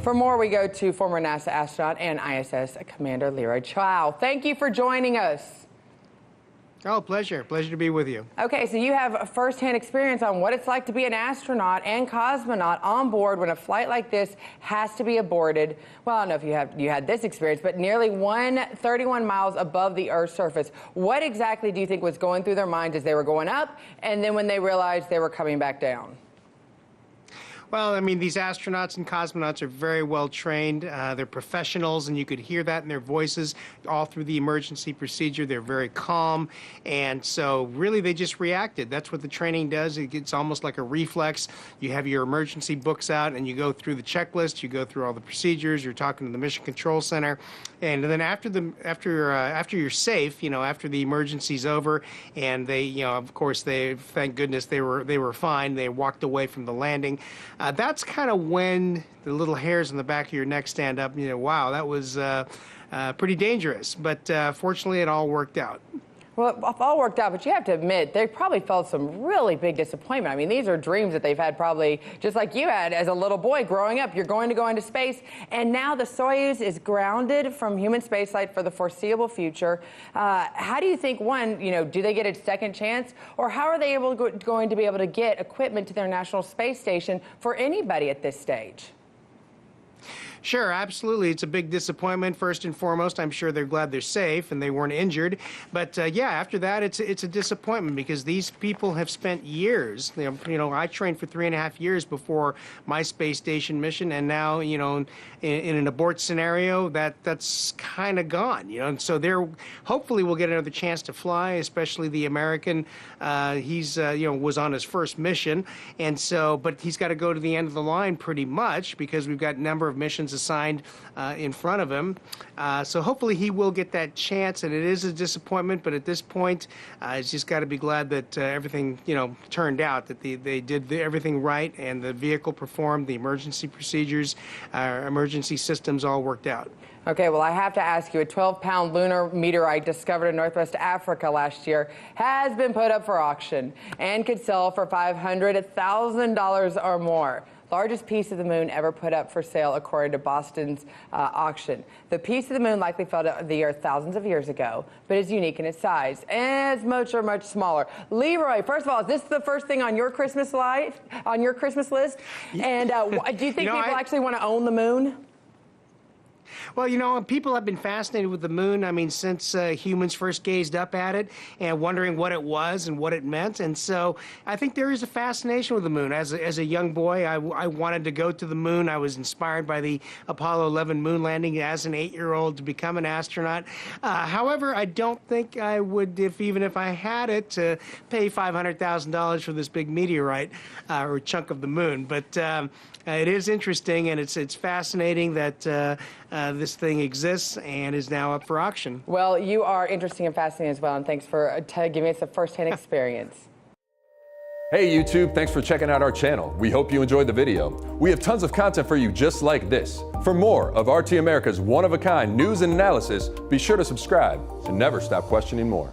For more, we go to former NASA astronaut and ISS Commander Leroy Chiao. Thank you for joining us. Oh, pleasure. Pleasure to be with you. Okay, so you have firsthand experience on what it's like to be an astronaut and cosmonaut on board when a flight like this has to be aborted. Well, I don't know if you had this experience, but nearly 31 miles above the Earth's surface. What exactly do you think was going through their minds as they were going up and then when they realized they were coming back down? Well, I mean, these astronauts and cosmonauts are very well trained. They're professionals, and you could hear that in their voices all through the emergency procedure. They're very calm, and so really they just reacted. That's what the training does. It's almost like a reflex. You have your emergency books out, and you go through the checklist. You go through all the procedures. You're talking to the Mission Control Center, and then after you're safe, after the emergency's over, and they, of course, thank goodness they were fine. They walked away from the landing. That's kind of when the little hairs on the back of your neck stand up. Wow, that was pretty dangerous. But fortunately, it all worked out. Well, it all worked out, but you have to admit, they probably felt some really big disappointment. I mean, these are dreams that they've had probably just like you had as a little boy growing up. You're going to go into space, and now the Soyuz is grounded from human spaceflight for the foreseeable future. How do you think, one, do they get a second chance, or how are they going to be able to get equipment to their National Space Station for anybody at this stage? Sure, absolutely. It's a big disappointment. First and foremost, I'm sure they're glad they're safe and they weren't injured. But yeah, after that, it's a disappointment because these people have spent years. I trained for 3.5 years before my space station mission, and now, in an abort scenario, that's kind of gone. And so they're hopefully we'll get another chance to fly, especially the American. He's was on his first mission, and so but he's got to go to the end of the line pretty much because we've got a number of missions assigned in front of him. So hopefully he will get that chance, and it is a disappointment, but at this point, he's just got to be glad that everything, turned out, that they did everything right, and the vehicle performed, the emergency procedures, emergency systems all worked out. Okay, well, I have to ask you, a 12-pound lunar meteorite discovered in Northwest Africa last year has been put up for auction and could sell for $500,000 or more. Largest piece of the moon ever put up for sale, according to Boston's auction. The piece of the moon likely fell to the Earth thousands of years ago, but is unique in its size, and it's much smaller. Leroy, first of all, is this the first thing on your Christmas list? And do you think people actually want to own the moon? Well, people have been fascinated with the moon, I mean, since humans first gazed up at it and wondering what it was and what it meant. And so I think there is a fascination with the moon. As a young boy, I wanted to go to the moon. I was inspired by the Apollo 11 moon landing as an 8-year-old to become an astronaut. However, I don't think I would, even if I had it, to pay $500,000 for this big meteorite or chunk of the moon. But it is interesting, and it's fascinating that this thing exists and is now up for auction. Well, you are interesting and fascinating as well, and thanks for giving us a first-hand experience. Hey YouTube, thanks for checking out our channel. We hope you enjoyed the video. We have tons of content for you just like this. For more of RT America's one-of-a-kind news and analysis, be sure to subscribe and never stop questioning more.